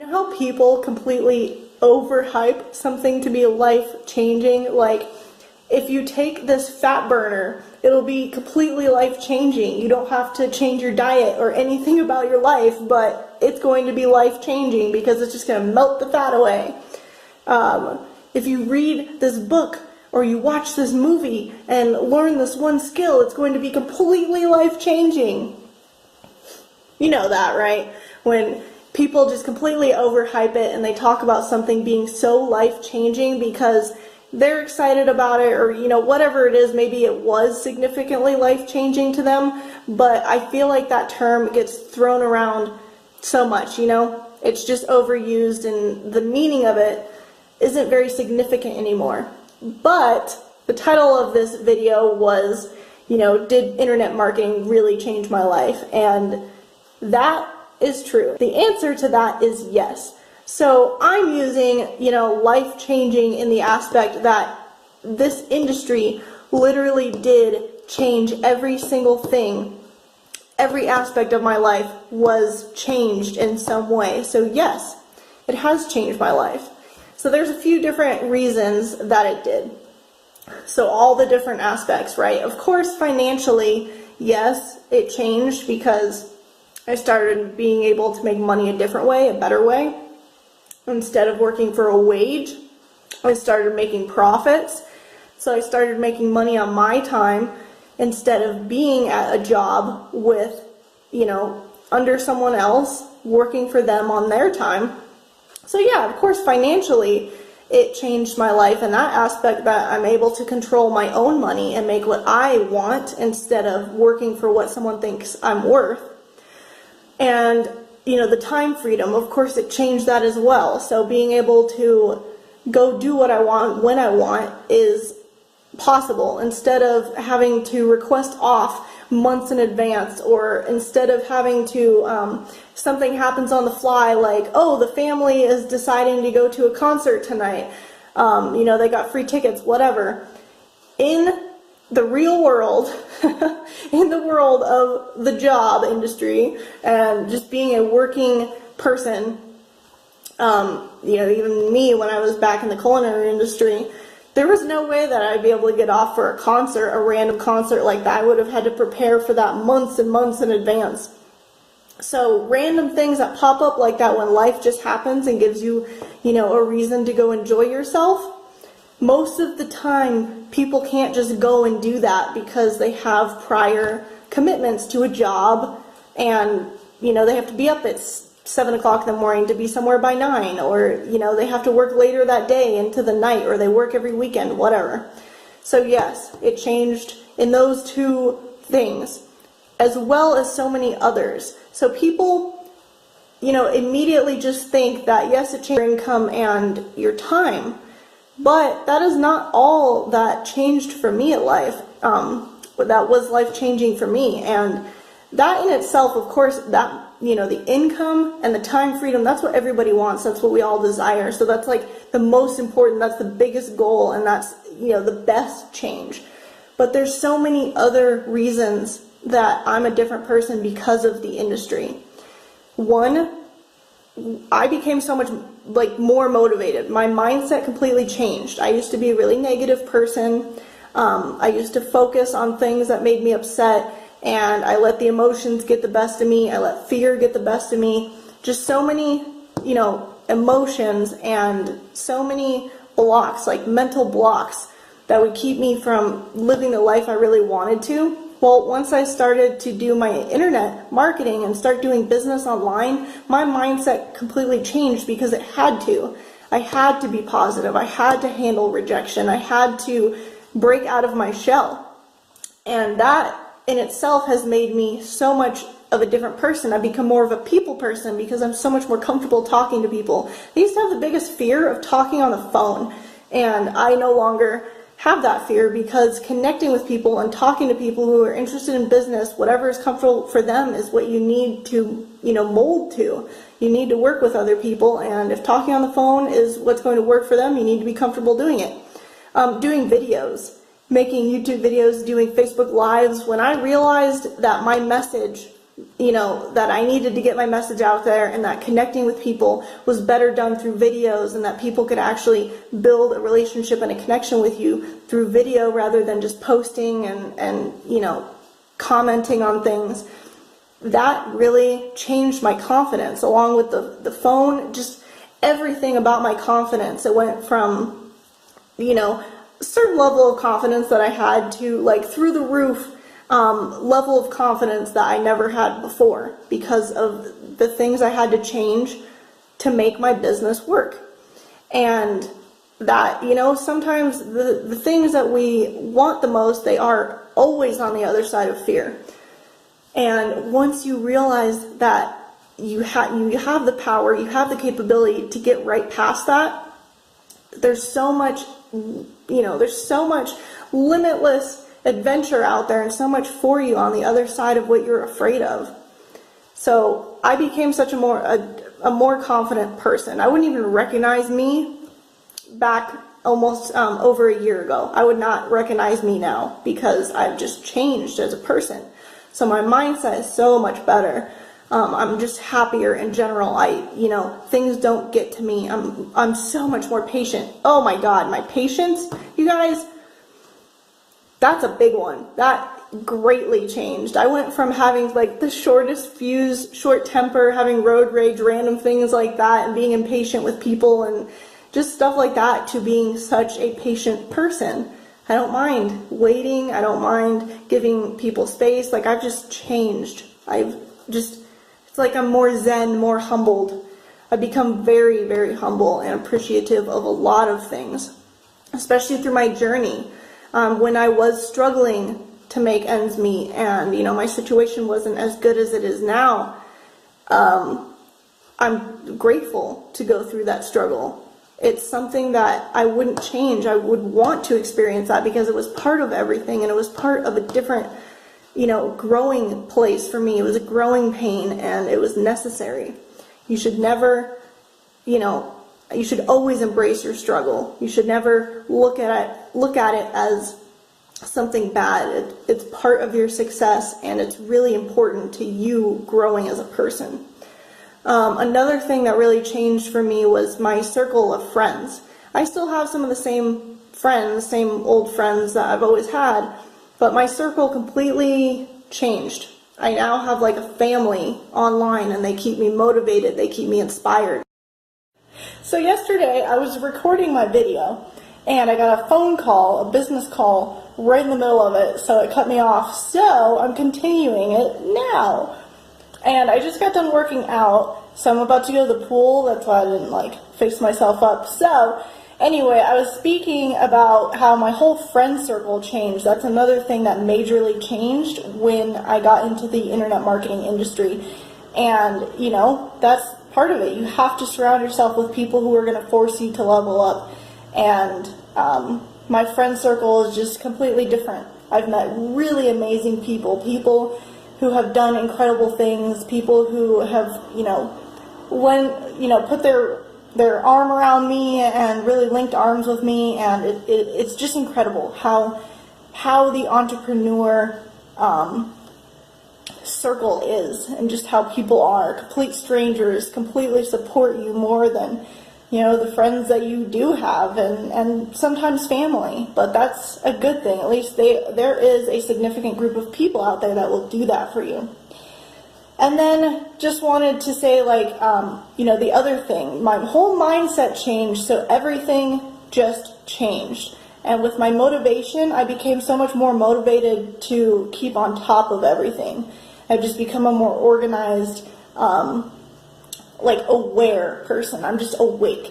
How people completely overhype something to be life-changing. Like, if you take this fat burner, it'll be completely life-changing. You don't have to change your diet or anything about your life, but it's going to be life-changing because it's just going to melt the fat away. If you read this book or you watch this movie and learn this one skill, it's going to be completely life-changing. You know that, right? When people just completely overhype it and they talk about something being so life-changing because they're excited about it, or whatever it is, maybe it was significantly life-changing to them, but I feel like that term gets thrown around so much, it's just overused and the meaning of it isn't very significant anymore. But the title of this video was, did internet marketing really change my life? And that is true. The answer to that is yes. So I'm using, life-changing in the aspect that this industry literally did change every single thing. Every aspect of my life was changed in some way. So yes, it has changed my life. So there's a few different reasons that it did. So all the different aspects, right? Of course, financially, yes, it changed because I started being able to make money a different way, a better way. Instead of working for a wage, I started making profits. So I started making money on my time instead of being at a job with, under someone else, working for them on their time. So yeah, of course, financially, it changed my life in that aspect that I'm able to control my own money and make what I want instead of working for what someone thinks I'm worth. And the time freedom, of course, it changed that as well. So being able to go do what I want when I want is possible instead of having to request off months in advance, or instead of having to, something happens on the fly, like, oh, the family is deciding to go to a concert tonight. They got free tickets, whatever. In the real world, in the world of the job industry and just being a working person, even me when I was back in the culinary industry, there was no way that I'd be able to get off for a concert, a random concert like that. I would have had to prepare for that months and months in advance. So random things that pop up like that when life just happens and gives you, a reason to go enjoy yourself, most of the time, people can't just go and do that because they have prior commitments to a job and, they have to be up at 7 o'clock in the morning to be somewhere by 9, or, they have to work later that day into the night, or they work every weekend, whatever. So yes, it changed in those two things, as well as so many others. So people, immediately just think that, yes, it changed your income and your time. But that is not all that changed for me at life, that was life-changing for me. And that in itself, of course, that, the income and the time freedom, that's what everybody wants. That's what we all desire. So that's like the most important, that's the biggest goal, and that's, the best change. But there's so many other reasons that I'm a different person because of the industry. One, I became so much more motivated. My mindset completely changed. I used to be a really negative person. I used to focus on things that made me upset, and I let the emotions get the best of me. I let fear get the best of me. Just so many, emotions and so many blocks, like mental blocks, that would keep me from living the life I really wanted to. Well, once I started to do my internet marketing and start doing business online, my mindset completely changed because it had to. I had to be positive. I had to handle rejection. I had to break out of my shell. And that in itself has made me so much of a different person. I've become more of a people person because I'm so much more comfortable talking to people. I used to have the biggest fear of talking on the phone, and I no longer have that fear because connecting with people and talking to people who are interested in business, whatever is comfortable for them is what you need to, mold to. You need to work with other people, and if talking on the phone is what's going to work for them, you need to be comfortable doing it. Doing videos, making YouTube videos, doing Facebook Lives. When I realized that my message that I needed to get my message out there, and that connecting with people was better done through videos, and that people could actually build a relationship and a connection with you through video rather than just posting and commenting on things. That really changed my confidence, along with the phone, just everything about my confidence. It went from, a certain level of confidence that I had to like through the roof level of confidence that I never had before, because of the things I had to change to make my business work. And that, sometimes the things that we want the most, they are always on the other side of fear. And once you realize that you have the power, you have the capability to get right past that, there's so much, there's so much limitless adventure out there and so much for you on the other side of what you're afraid of. So I became such a more confident person. I wouldn't even recognize me back almost over a year ago. I would not recognize me now because I've just changed as a person. So my mindset is so much better. I'm just happier in general. Things don't get to me. I'm so much more patient. Oh my God, my patience, you guys, that's a big one. That greatly changed. I went from having like the shortest fuse, short temper, having road rage, random things like that, and being impatient with people and just stuff like that, to being such a patient person. I don't mind waiting. I don't mind giving people space. Like, I've just changed. It's like I'm more zen, more humbled. I've become very, very humble and appreciative of a lot of things, especially through my journey. When I was struggling to make ends meet and, my situation wasn't as good as it is now, I'm grateful to go through that struggle. It's something that I wouldn't change. I would want to experience that because it was part of everything, and it was part of a different, growing place for me. It was a growing pain, and it was necessary. You should never, you should always embrace your struggle. You should never look at it as something bad. It's part of your success, and it's really important to you growing as a person. Another thing that really changed for me was my circle of friends. I still have some of the same friends, same old friends that I've always had, but my circle completely changed. I now have like a family online, and they keep me motivated, they keep me inspired. So yesterday I was recording my video, and I got a phone call, a business call, right in the middle of it, so it cut me off. So I'm continuing it now. And I just got done working out, so I'm about to go to the pool. That's why I didn't fix myself up. So anyway, I was speaking about how my whole friend circle changed. That's another thing that majorly changed when I got into the internet marketing industry. And, that's part of it. You have to surround yourself with people who are going to force you to level up. And my friend circle is just completely different. I've met really amazing people who have done incredible things, people who have, put their arm around me and really linked arms with me, and it's just incredible how the entrepreneur circle is, and just how people are. Complete strangers completely support you more than the friends that you do have, and sometimes family, but that's a good thing. At least there is a significant group of people out there that will do that for you. And then just wanted to say, the other thing, my whole mindset changed, so everything just changed. And with my motivation, I became so much more motivated to keep on top of everything. I've just become a more organized, aware person. I'm just awake.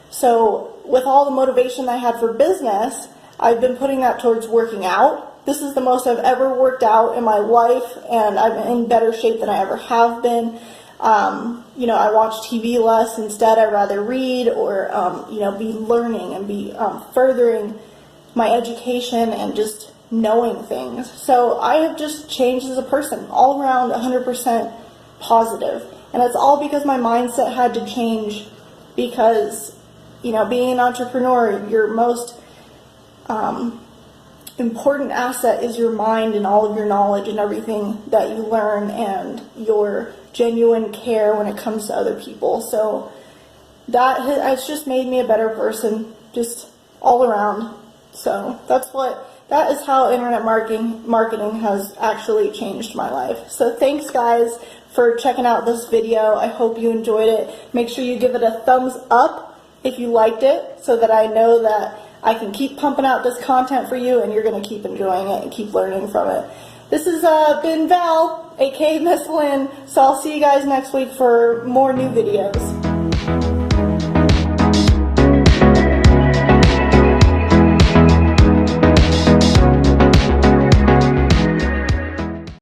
So with all the motivation I had for business, I've been putting that towards working out. This is the most I've ever worked out in my life, and I'm in better shape than I ever have been. I watch TV less. Instead, I'd rather read or, be learning and be furthering my education and just knowing things. So I have just changed as a person, all around 100% positive. And it's all because my mindset had to change, because, being an entrepreneur, your most important asset is your mind and all of your knowledge and everything that you learn, and your genuine care when it comes to other people. So that has just made me a better person, just all around. So that is how internet marketing has actually changed my life. So thanks guys for checking out this video. I hope you enjoyed it. Make sure you give it a thumbs up if you liked it, so that I know that I can keep pumping out this content for you and you're going to keep enjoying it and keep learning from it. This has been Val, aka Miss Lynn, so I'll see you guys next week for more new videos.